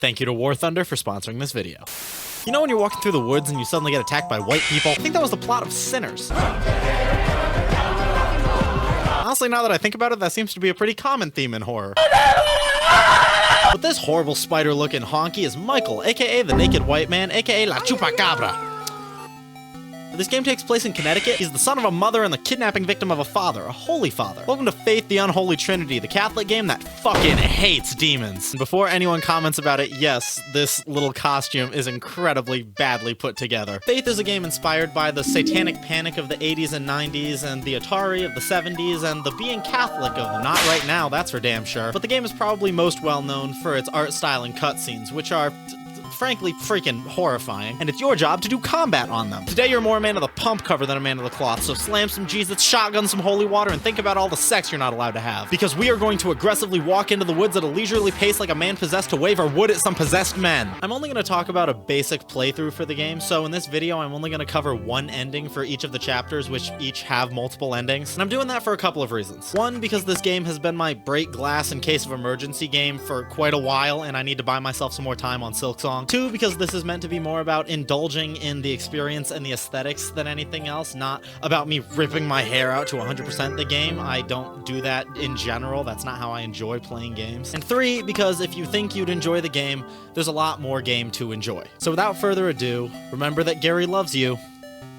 Thank you to War Thunder for sponsoring this video. You know when you're walking through the woods and you suddenly get attacked by white people? I think that was the plot of Sinners. Honestly, now that I think about it, that seems to be a pretty common theme in horror. But this horrible spider-looking honky is Michael, aka the Naked White Man, aka La Chupacabra. This game takes place in Connecticut. He's the son of a mother and the kidnapping victim of a father, a holy father. Welcome to Faith, the Unholy Trinity, the Catholic game that fucking hates demons. And before anyone comments about it, yes, this little costume is incredibly badly put together. Faith is a game inspired by the satanic panic of the 80s and 90s and the Atari of the 70s and the being Catholic of the not right now, that's for damn sure. But the game is probably most well known for its art style and cutscenes, which are frankly freaking horrifying, and it's your job to do combat on them. Today you're more a man of the pump cover than a man of the cloth, so slam some Jesus, shotgun some holy water, and think about all the sex you're not allowed to have. Because we are going to aggressively walk into the woods at a leisurely pace like a man possessed to wave our wood at some possessed men. I'm only going to talk about a basic playthrough for the game, so in this video I'm only going to cover one ending for each of the chapters, which each have multiple endings, and I'm doing that for a couple of reasons. One, because this game has been my break glass in case of emergency game for quite a while, and I need to buy myself some more time on Silksong. Two, because this is meant to be more about indulging in the experience and the aesthetics than anything else, not about me ripping my hair out to 100% the game. I don't do that in general. That's not how I enjoy playing games. And three, because if you think you'd enjoy the game, there's a lot more game to enjoy. So without further ado, remember that Gary loves you,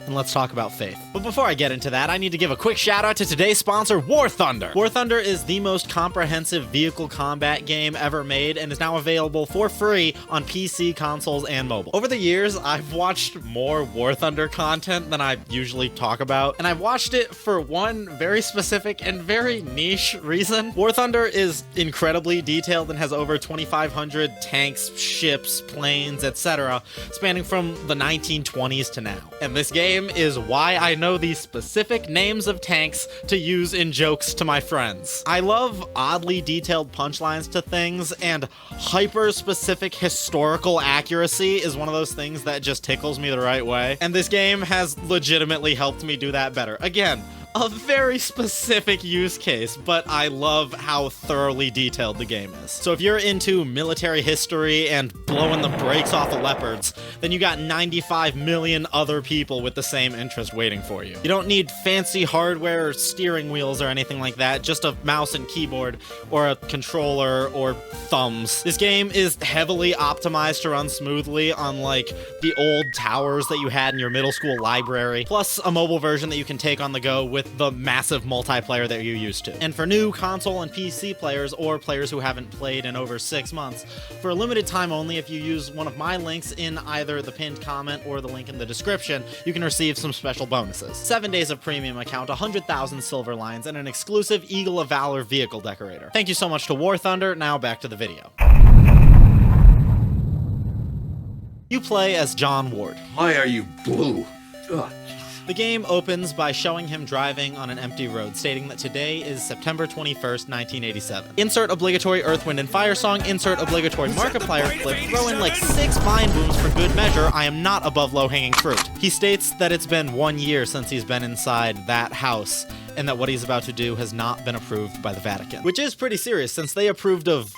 and let's talk about Faith. But before I get into that, I need to give a quick shout out to today's sponsor, War Thunder. War Thunder is the most comprehensive vehicle combat game ever made and is now available for free on PC, consoles, and mobile. Over the years, I've watched more War Thunder content than I usually talk about, and I've watched it for one very specific and very niche reason. War Thunder is incredibly detailed and has over 2,500 tanks, ships, planes, etc., spanning from the 1920s to now. And this game is why I know these specific names of tanks to use in jokes to my friends. I love oddly detailed punchlines to things, and hyper-specific historical accuracy is one of those things that just tickles me the right way. And this game has legitimately helped me do that better. Again, a very specific use case, but I love how thoroughly detailed the game is. So if you're into military history and blowing the brakes off of leopards, then you got 95 million other people with the same interest waiting for you. You don't need fancy hardware or steering wheels or anything like that, just a mouse and keyboard or a controller or thumbs. This game is heavily optimized to run smoothly on like the old towers that you had in your middle school library, plus a mobile version that you can take on the go with the massive multiplayer that you're used to. And for new console and PC players or players who haven't played in over 6 months, for a limited time only, if you use one of my links in either the pinned comment or the link in the description, you can receive some special bonuses. 7 days of premium account, 100,000 silver lines, and an exclusive Eagle of Valor vehicle decorator. Thank you so much to War Thunder. Now back to the video. You play as John Ward. Why are you blue? Ugh. The game opens by showing him driving on an empty road, stating that today is September 21st, 1987. Insert obligatory Earth, Wind, and Fire song, insert obligatory Markiplier clip, throw in like 6 mind booms for good measure, I am not above low-hanging fruit. He states that it's been 1 year since he's been inside that house, and that what he's about to do has not been approved by the Vatican. Which is pretty serious, since they approved of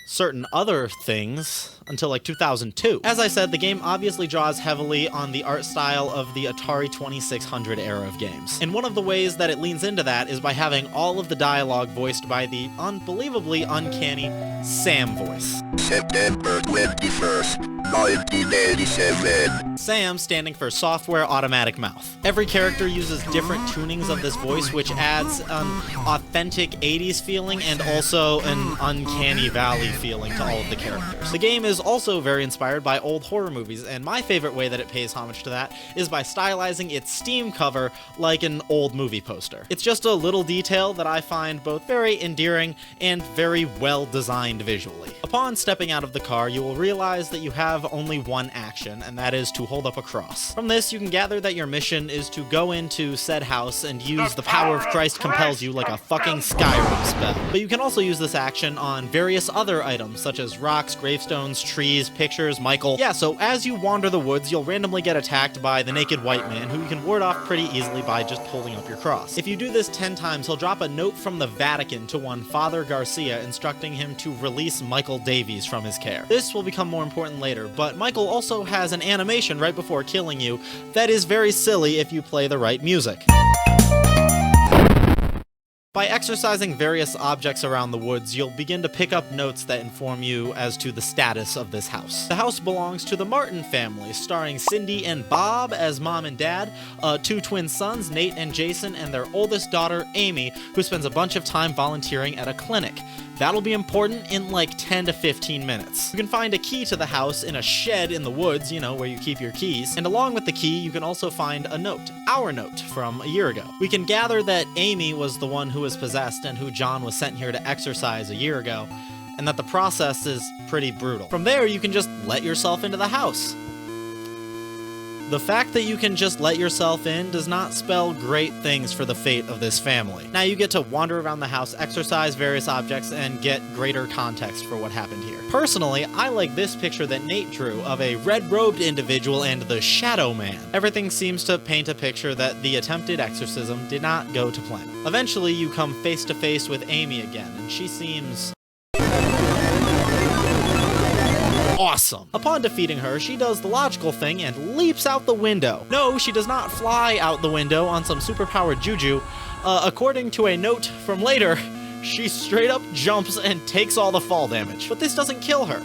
certain other things until like 2002. As I said, the game obviously draws heavily on the art style of the Atari 2600 era of games. And one of the ways that it leans into that is by having all of the dialogue voiced by the unbelievably uncanny Sam voice. September 21st, 1987. Sam standing for Software Automatic Mouth. Every character uses different tunings of this voice, which adds an authentic 80s feeling and also an uncanny valley feeling to all of the characters. The game is also very inspired by old horror movies, and my favorite way that it pays homage to that is by stylizing its Steam cover like an old movie poster. It's just a little detail that I find both very endearing and very well designed visually. Upon stepping out of the car, you will realize that you have only one action, and that is to hold up a cross. From this, you can gather that your mission is to go into said house and use the power of Christ compels you like a fucking Skyrim spell. But you can also use this action on various other items, such as rocks, gravestones, trees, pictures, Michael. Yeah, so as you wander the woods, you'll randomly get attacked by the Naked White Man, who you can ward off pretty easily by just holding up your cross. If you do this 10 times, he'll drop a note from the Vatican to one Father Garcia instructing him to release Michael Davies from his care. This will become more important later, but Michael also has an animation right before killing you that is very silly if you play the right music. By exercising various objects around the woods, you'll begin to pick up notes that inform you as to the status of this house. The house belongs to the Martin family, starring Cindy and Bob as mom and dad, 2 twin sons, Nate and Jason, and their oldest daughter, Amy, who spends a bunch of time volunteering at a clinic. That'll be important in like 10 to 15 minutes. You can find a key to the house in a shed in the woods, you know, where you keep your keys. And along with the key, you can also find a note, our note, from a year ago. We can gather that Amy was the one who was possessed and who John was sent here to exorcise a year ago, and that the process is pretty brutal. From there, you can just let yourself into the house. The fact that you can just let yourself in does not spell great things for the fate of this family. Now you get to wander around the house, exercise various objects, and get greater context for what happened here. Personally, I like this picture that Nate drew of a red-robed individual and the Shadow Man. Everything seems to paint a picture that the attempted exorcism did not go to plan. Eventually, you come face to face with Amy again, and she seems awesome. Upon defeating her, she does the logical thing and leaps out the window. No, she does not fly out the window on some superpowered juju. According to a note from later, she straight up jumps and takes all the fall damage. But this doesn't kill her.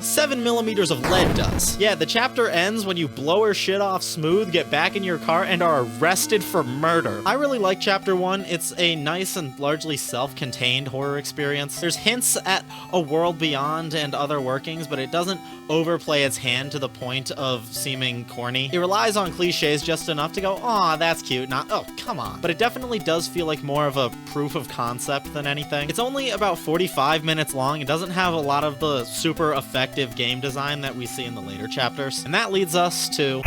7 millimeters of lead does. Yeah, the chapter ends when you blow her shit off smooth, get back in your car, and are arrested for murder. I really like chapter 1. It's a nice and largely self-contained horror experience. There's hints at a world beyond and other workings, but it doesn't overplay its hand to the point of seeming corny. It relies on cliches just enough to go, aw, that's cute, not, oh, come on. But it definitely does feel like more of a proof of concept than anything. It's only about 45 minutes long. It doesn't have a lot of the super effective game design that we see in the later chapters. And that leads us to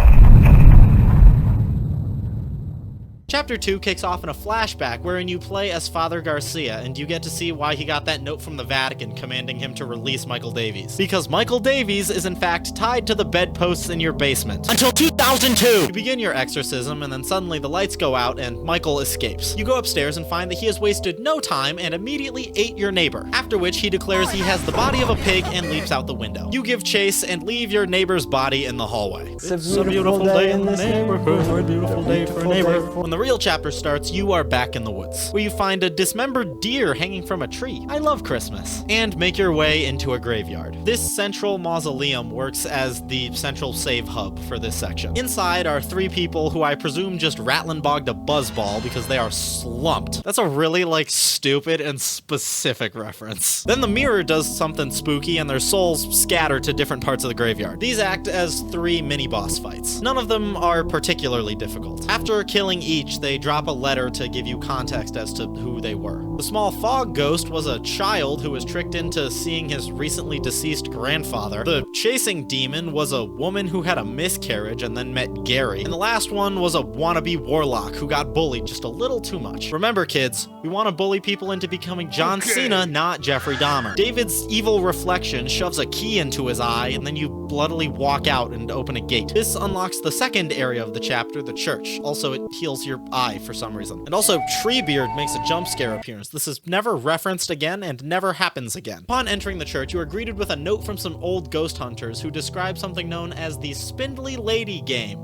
Chapter 2 kicks off in a flashback wherein you play as Father Garcia, and you get to see why he got that note from the Vatican commanding him to release Michael Davies. Because Michael Davies is in fact tied to the bedposts in your basement. Until 2002! You begin your exorcism, and then suddenly the lights go out and Michael escapes. You go upstairs and find that he has wasted no time and immediately ate your neighbor, after which he declares he has the body of a pig and leaps out the window. You give chase and leave your neighbor's body in the hallway. It's a beautiful day in the neighborhood, a beautiful day for a neighbor. When the real chapter starts, you are back in the woods, where you find a dismembered deer hanging from a tree. I love Christmas. And make your way into a graveyard. This central mausoleum works as the central save hub for this section. Inside are 3 people who I presume just Rattlenbogged a buzzball because they are slumped. That's a really, stupid and specific reference. Then the mirror does something spooky and their souls scatter to different parts of the graveyard. These act as 3 mini-boss fights. None of them are particularly difficult. After killing each, they drop a letter to give you context as to who they were. The small fog ghost was a child who was tricked into seeing his recently deceased grandfather. The chasing demon was a woman who had a miscarriage and then met Gary. And the last one was a wannabe warlock who got bullied just a little too much. Remember, kids, we want to bully people into becoming John Cena, not Jeffrey Dahmer. David's evil reflection shoves a key into his eye, and then you bloodily walk out and open a gate. This unlocks the second area of the chapter, the church. Also, it heals your eye for some reason. And also, Treebeard makes a jump scare appearance. This is never referenced again and never happens again. Upon entering the church, you are greeted with a note from some old ghost hunters who describe something known as the Spindly Lady game.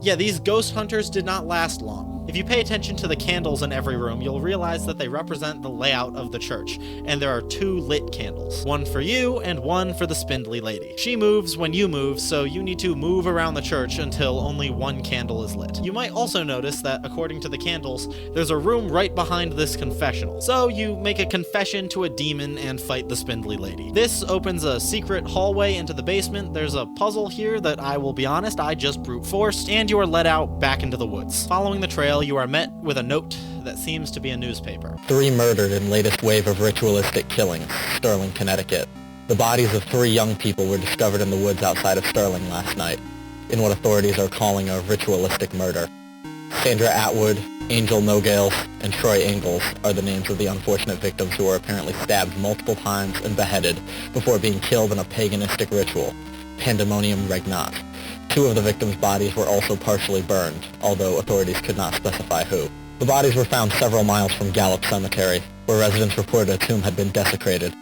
Yeah, these ghost hunters did not last long. If you pay attention to the candles in every room, you'll realize that they represent the layout of the church, and there are 2 lit candles. One for you, and one for the Spindly Lady. She moves when you move, so you need to move around the church until only 1 candle is lit. You might also notice that, according to the candles, there's a room right behind this confessional. So you make a confession to a demon and fight the Spindly Lady. This opens a secret hallway into the basement. There's a puzzle here that I will be honest, I just brute forced, and you are led out back into the woods. Following the trail, you are met with a note that seems to be a newspaper. 3 murdered in latest wave of ritualistic killings, Sterling, Connecticut. The bodies of 3 young people were discovered in the woods outside of Sterling last night, in what authorities are calling a ritualistic murder. Sandra Atwood, Angel Nogales and Troy Ingalls are the names of the unfortunate victims who were apparently stabbed multiple times and beheaded before being killed in a paganistic ritual, Pandemonium Regnat. 2 of the victims' bodies were also partially burned, although authorities could not specify who. The bodies were found several miles from Gallup Cemetery, where residents reported a tomb had been desecrated.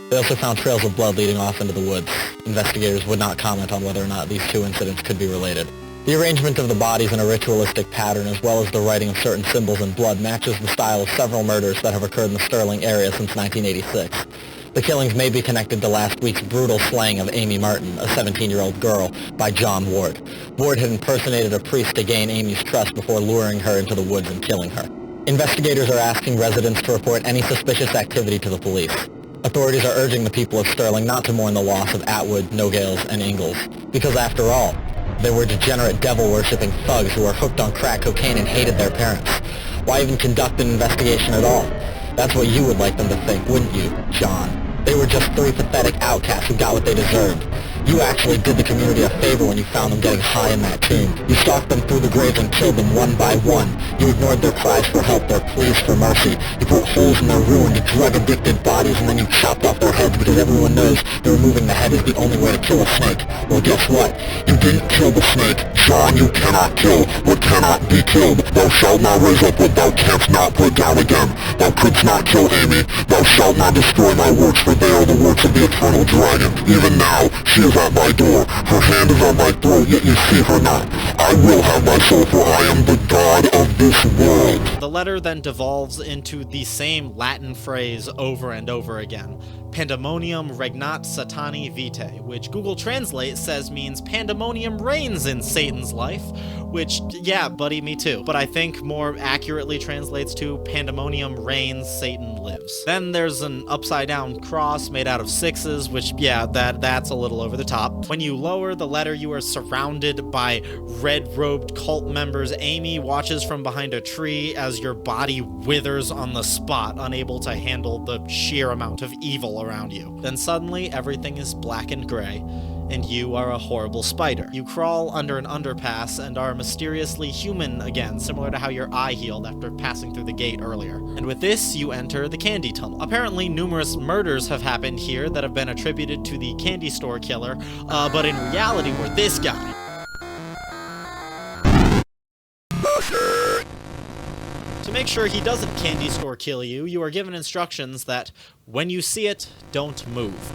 They also found trails of blood leading off into the woods. Investigators would not comment on whether or not these 2 incidents could be related. The arrangement of the bodies in a ritualistic pattern, as well as the writing of certain symbols in blood, matches the style of several murders that have occurred in the Sterling area since 1986. The killings may be connected to last week's brutal slaying of Amy Martin, a 17-year-old girl, by John Ward. Ward had impersonated a priest to gain Amy's trust before luring her into the woods and killing her. Investigators are asking residents to report any suspicious activity to the police. Authorities are urging the people of Sterling not to mourn the loss of Atwood, Nogales, and Ingalls, because after all, they were degenerate devil-worshipping thugs who were hooked on crack cocaine and hated their parents. Why even conduct an investigation at all? That's what you would like them to think, wouldn't you, John? They were just 3 pathetic outcasts who got what they deserved. You actually did the community a favor when you found them getting high in that tomb. You stalked them through the graves and killed them one by one. You ignored their cries for help, their pleas for mercy. You put holes in their ruined, drug-addicted bodies, and then you chopped off their heads because everyone knows that removing the head is the only way to kill a snake. Well, guess what? You didn't kill the snake. John, you cannot kill what cannot be killed. Thou shalt not raise up what thou canst not put down again. Thou couldst not kill Amy. Thou shalt not destroy my works, for they are the works of the eternal dragon. Even now, she is at my door. Her hand is on my throat, yet you see her not. I will have my soul, for I am the god of this world. The letter then devolves into the same Latin phrase over and over again. Pandemonium regnat satani vitae, which Google Translate says means pandemonium reigns in Satan's life, which, yeah, buddy, me too. But I think more accurately translates to pandemonium reigns, Satan lives. Then there's an upside down cross made out of 6s, which, yeah, that's a little over the top. When you lower the letter, you are surrounded by red-robed cult members. Amy watches from behind a tree as your body withers on the spot, unable to handle the sheer amount of evil around you. Then suddenly, everything is black and gray, and you are a horrible spider. You crawl under an underpass and are mysteriously human again, similar to how your eye healed after passing through the gate earlier. And with this, you enter the candy tunnel. Apparently, numerous murders have happened here that have been attributed to the candy store killer, but in reality were this guy. To make sure he doesn't candy store kill you, you are given instructions that, when you see it, don't move.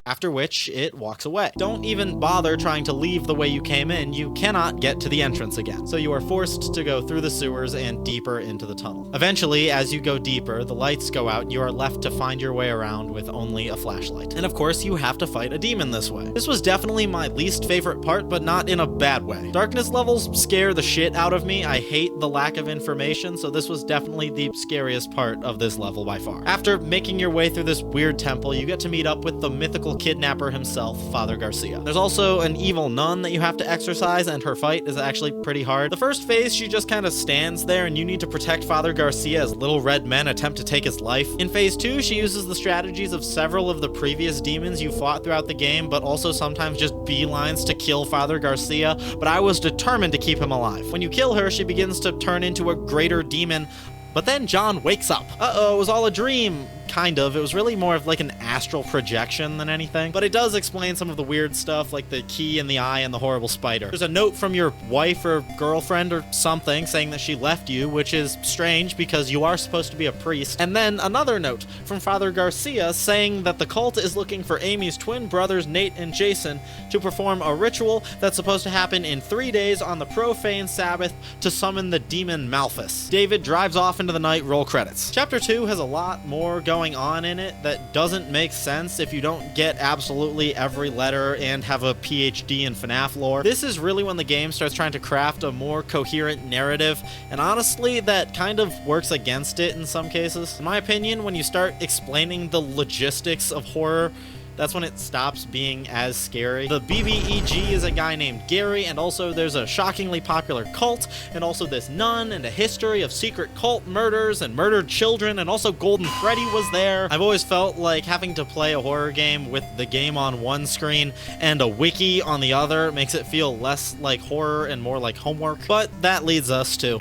After which, it walks away. Don't even bother trying to leave the way you came in. You cannot get to the entrance again. So you are forced to go through the sewers and deeper into the tunnel. Eventually, as you go deeper, the lights go out and you are left to find your way around with only a flashlight. And of course, you have to fight a demon this way. This was definitely my least favorite part, but not in a bad way. Darkness levels scare the shit out of me. I hate the lack of information, so this was definitely the scariest part of this level by far. After making your way through this weird temple, you get to meet up with the mythical kidnapper himself, Father Garcia. There's also an evil nun that you have to exorcise, and her fight is actually pretty hard. The first phase, she just kind of stands there, and you need to protect Father Garcia as little red men attempt to take his life. In phase 2, she uses the strategies of several of the previous demons you fought throughout the game, but also sometimes just beelines to kill Father Garcia, but I was determined to keep him alive. When you kill her, she begins to turn into a greater demon, but then John wakes up. Uh-oh, it was all a dream. Kind of. It was really more of like an astral projection than anything, but it does explain some of the weird stuff like the key in the eye and the horrible spider. There's a note from your wife or girlfriend or something saying that she left you, which is strange because you are supposed to be a priest. And then another note from Father Garcia saying that the cult is looking for Amy's twin brothers Nate and Jason to perform a ritual that's supposed to happen in 3 days on the profane Sabbath to summon the demon Malphus. David drives off into the night, roll credits. Chapter 2 has a lot more going on in it that doesn't make sense if you don't get absolutely every letter and have a PhD in FNAF lore. This is really when the game starts trying to craft a more coherent narrative, and honestly, that kind of works against it in some cases. In my opinion, when you start explaining the logistics of horror, That's when it stops being as scary. The BBEG is a guy named Gary, and also there's a shockingly popular cult, and also this nun, and a history of secret cult murders and murdered children, and also Golden Freddy was there. I've always felt like having to play a horror game with the game on one screen and a wiki on the other makes it feel less like horror and more like homework, but that leads us to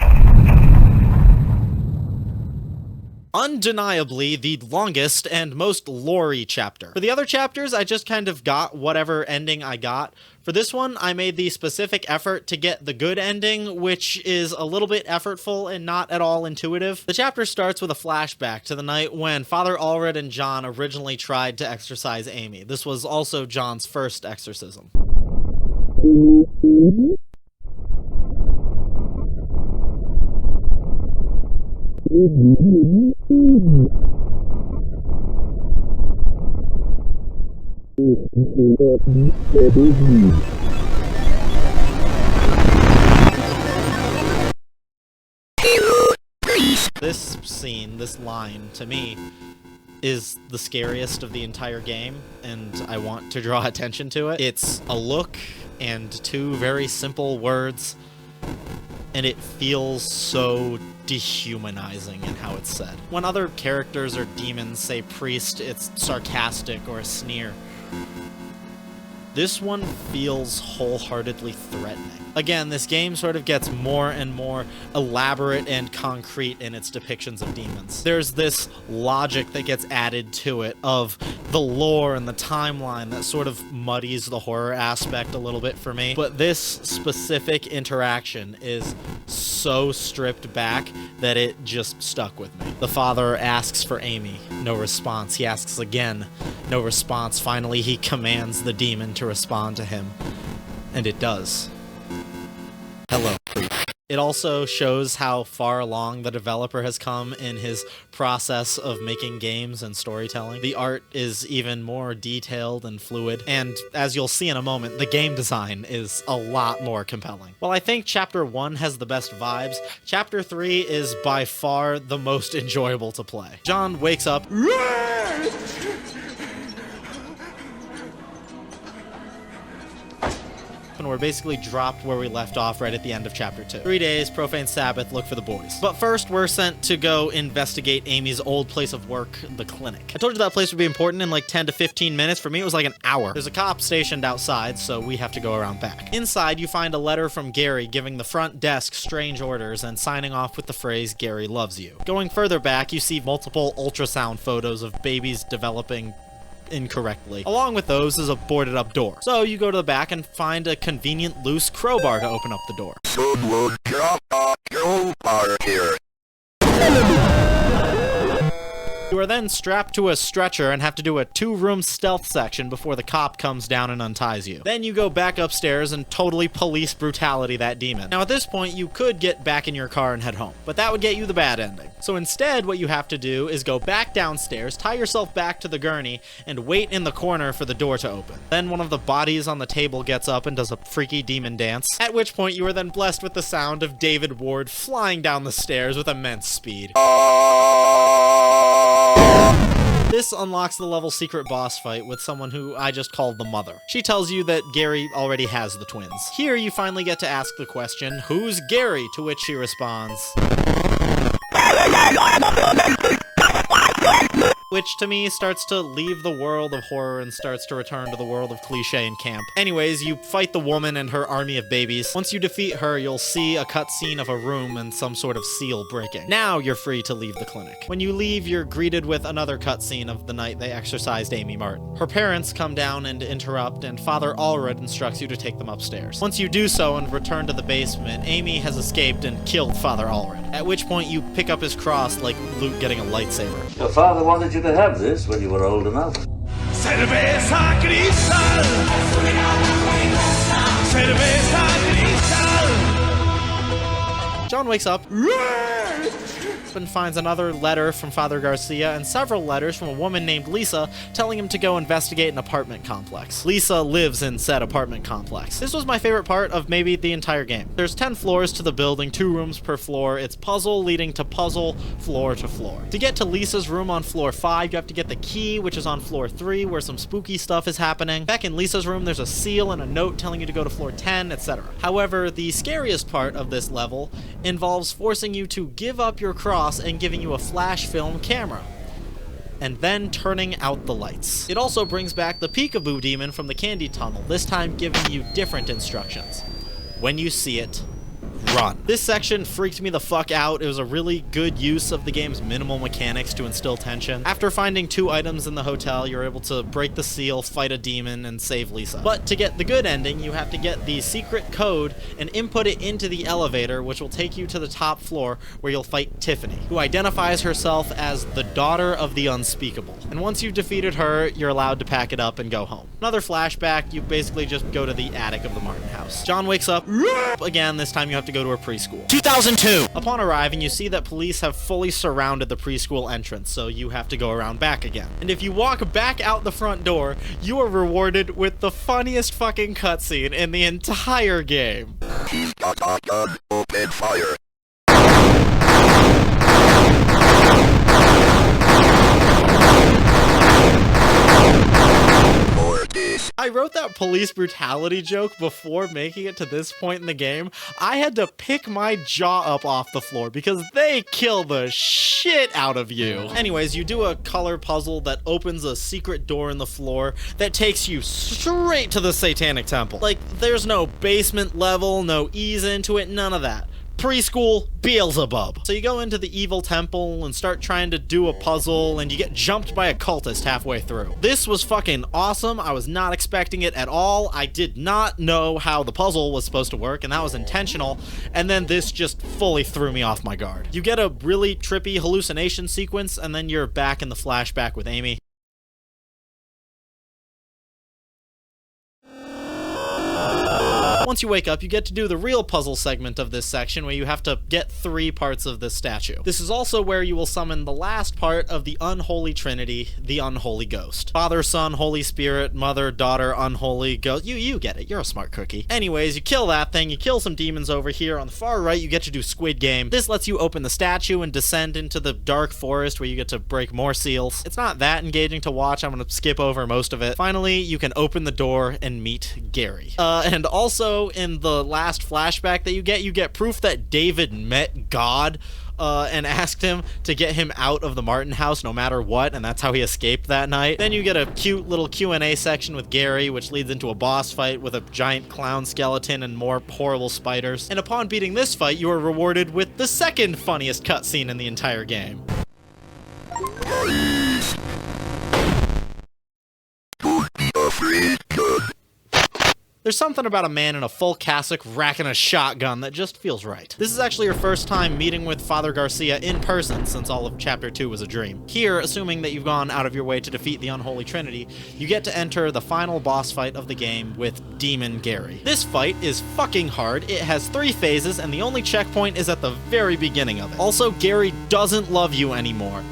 undeniably the longest and most lore-y chapter. For the other chapters, I just kind of got whatever ending I got. For this one, I made the specific effort to get the good ending, which is a little bit effortful and not at all intuitive. The chapter starts with a flashback to the night when Father Allred and John originally tried to exorcise Amy. This was also John's first exorcism. This scene, this line, to me, is the scariest of the entire game, and I want to draw attention to it. It's a look and two very simple words, and it feels so dehumanizing in how it's said. When other characters or demons say priest, it's sarcastic or a sneer. This one feels wholeheartedly threatening. Again, this game sort of gets more and more elaborate and concrete in its depictions of demons. There's this logic that gets added to it of the lore and the timeline that sort of muddies the horror aspect a little bit for me. But this specific interaction is so stripped back that it just stuck with me. The father asks for Amy. No response. He asks again. No response. Finally, he commands the demon to respond to him. And it does. Hello, priest. It also shows how far along the developer has come in his process of making games and storytelling. The art is even more detailed and fluid, and as you'll see in a moment, the game design is a lot more compelling. While I think Chapter 1 has the best vibes, Chapter 3 is by far the most enjoyable to play. John wakes up, and we're basically dropped where we left off right at the end of Chapter 2. 3 days, Profane Sabbath, look for the boys. But first, we're sent to go investigate Amy's old place of work, the clinic. I told you that place would be important in like 10 to 15 minutes. For me, it was like an hour. There's a cop stationed outside, so we have to go around back. Inside, you find a letter from Gary giving the front desk strange orders and signing off with the phrase, "Gary loves you." Going further back, you see multiple ultrasound photos of babies developing incorrectly. Along with those is a boarded up door. So you go to the back and find a convenient loose crowbar to open up the door. Someone drop a crowbar here. You are then strapped to a stretcher and have to do a 2-room stealth section before the cop comes down and unties you. Then you go back upstairs and totally police brutality that demon. Now at this point, you could get back in your car and head home, but that would get you the bad ending. So instead, what you have to do is go back downstairs, tie yourself back to the gurney, and wait in the corner for the door to open. Then one of the bodies on the table gets up and does a freaky demon dance, at which point you are then blessed with the sound of David Ward flying down the stairs with immense speed. This unlocks the level secret boss fight with someone who I just called the Mother. She tells you that Gary already has the twins. Here you finally get to ask the question, "Who's Gary?" To which she responds, which to me starts to leave the world of horror and starts to return to the world of cliche and camp. Anyways, you fight the woman and her army of babies. Once you defeat her, you'll see a cutscene of a room and some sort of seal breaking. Now you're free to leave the clinic. When you leave, you're greeted with another cutscene of the night they exorcised Amy Martin. Her parents come down and interrupt, and Father Allred instructs you to take them upstairs. Once you do so and return to the basement, Amy has escaped and killed Father Allred, at which point you pick up his cross like Luke getting a lightsaber. Your father wanted you to have this when you were old enough. Cerveza cristal. Cerveza cristal. John wakes up up and finds another letter from Father Garcia and several letters from a woman named Lisa telling him to go investigate an apartment complex. Lisa lives in said apartment complex. This was my favorite part of maybe the entire game. There's 10 floors to the building, 2 rooms per floor. It's puzzle leading to puzzle, floor to floor. To get to Lisa's room on floor 5, you have to get the key, which is on floor 3, where some spooky stuff is happening. Back in Lisa's room, there's a seal and a note telling you to go to floor 10, etc. However, the scariest part of this level involves forcing you to give up your cross and giving you a flash film camera, and then turning out the lights. It also brings back the peekaboo demon from the candy tunnel, this time giving you different instructions. When you see it, run. This section freaked me the fuck out. It was a really good use of the game's minimal mechanics to instill tension. After finding 2 items in the hotel, you're able to break the seal, fight a demon, and save Lisa. But to get the good ending, you have to get the secret code and input it into the elevator, which will take you to the top floor where you'll fight Tiffany, who identifies herself as the daughter of the unspeakable. And once you've defeated her, you're allowed to pack it up and go home. Another flashback, you basically just go to the attic of the Martin house. John wakes up again. This time you have to go to a preschool. 2002! Upon arriving, you see that police have fully surrounded the preschool entrance, so you have to go around back again. And if you walk back out the front door, you are rewarded with the funniest fucking cutscene in the entire game. He's got a gun. Open fire. I wrote that police brutality joke before making it to this point in the game. I had to pick my jaw up off the floor because they kill the shit out of you. Anyways, you do a color puzzle that opens a secret door in the floor that takes you straight to the Satanic Temple. Like, there's no basement level, no ease into it, none of that. Preschool Beelzebub. So you go into the evil temple and start trying to do a puzzle, and you get jumped by a cultist halfway through. This was fucking awesome. I was not expecting it at all. I did not know how the puzzle was supposed to work, and that was intentional, and then this just fully threw me off my guard. You get a really trippy hallucination sequence, and then you're back in the flashback with Amy. Once you wake up, you get to do the real puzzle segment of this section, where you have to get 3 parts of this statue. This is also where you will summon the last part of the Unholy Trinity, the Unholy Ghost. Father, Son, Holy Spirit, Mother, Daughter, Unholy Ghost. You get it. You're a smart cookie. Anyways, you kill that thing, you kill some demons over here. On the far right, you get to do Squid Game. This lets you open the statue and descend into the dark forest, where you get to break more seals. It's not that engaging to watch. I'm gonna skip over most of it. Finally, you can open the door and meet Gary. And also, in the last flashback that you get proof that David met God and asked him to get him out of the Martin house no matter what, and that's how he escaped that night. Then you get a cute little Q&A section with Gary, which leads into a boss fight with a giant clown skeleton and more horrible spiders. And upon beating this fight, you are rewarded with the second funniest cutscene in the entire game. Don't be afraid, kid. There's something about a man in a full cassock racking a shotgun that just feels right. This is actually your first time meeting with Father Garcia in person since all of Chapter 2 was a dream. Here, assuming that you've gone out of your way to defeat the Unholy Trinity, you get to enter the final boss fight of the game with Demon Gary. This fight is fucking hard. It has 3 phases, and the only checkpoint is at the very beginning of it. Also, Gary doesn't love you anymore.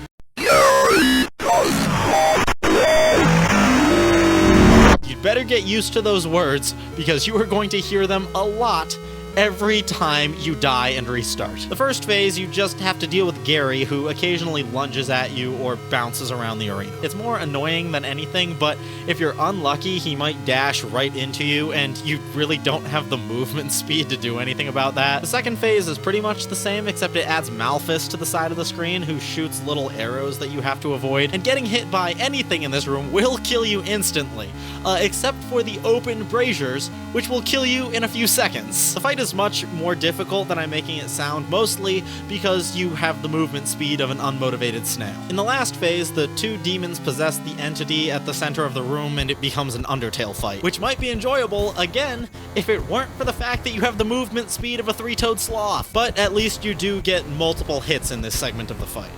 You'd better get used to those words, because you are going to hear them a lot every time you die and restart. The first phase, you just have to deal with Gary, who occasionally lunges at you or bounces around the arena. It's more annoying than anything, but if you're unlucky, he might dash right into you, and you really don't have the movement speed to do anything about that. The second phase is pretty much the same, except it adds Malphus to the side of the screen, who shoots little arrows that you have to avoid, and getting hit by anything in this room will kill you instantly, except for the open braziers, which will kill you in a few seconds. The fight is much more difficult than I'm making it sound, mostly because you have the movement speed of an unmotivated snail. In the last phase, the 2 demons possess the entity at the center of the room, and it becomes an Undertale fight, which might be enjoyable, again, if it weren't for the fact that you have the movement speed of a 3-toed sloth. But at least you do get multiple hits in this segment of the fight.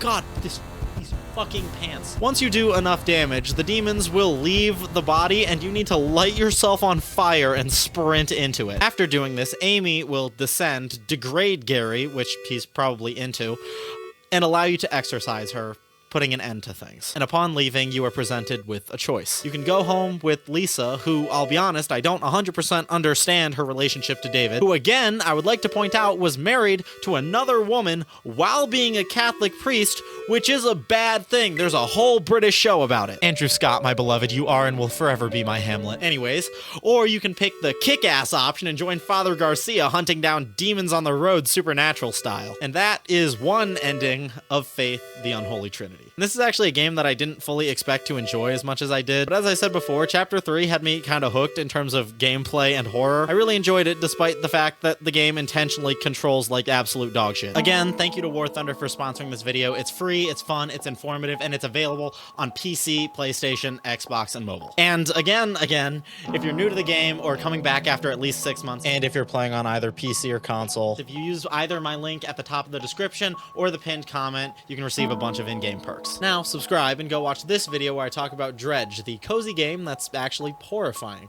God, these fucking pants. Once you do enough damage, the demons will leave the body, and you need to light yourself on fire and sprint into it. After doing this, Amy will descend, degrade Gary, which he's probably into, and allow you to exorcise her, putting an end to things. And upon leaving, you are presented with a choice. You can go home with Lisa, who, I'll be honest, I don't 100% understand her relationship to David, who again, I would like to point out, was married to another woman while being a Catholic priest, which is a bad thing. There's a whole British show about it. Andrew Scott, my beloved, you are and will forever be my Hamlet. Anyways, or you can pick the kick-ass option and join Father Garcia hunting down demons on the road supernatural style. And that is one ending of Faith, the Unholy Trinity. And this is actually a game that I didn't fully expect to enjoy as much as I did, but as I said before, Chapter 3 had me kind of hooked in terms of gameplay and horror. I really enjoyed it despite the fact that the game intentionally controls like absolute dog shit. Again, thank you to War Thunder for sponsoring this video. It's free, it's fun, it's informative, and it's available on PC, PlayStation, Xbox, and mobile. And again, if you're new to the game or coming back after at least 6 months, and if you're playing on either PC or console, if you use either my link at the top of the description or the pinned comment, you can receive a bunch of in-game perks. Now, subscribe and go watch this video where I talk about Dredge, the cozy game that's actually horrifying.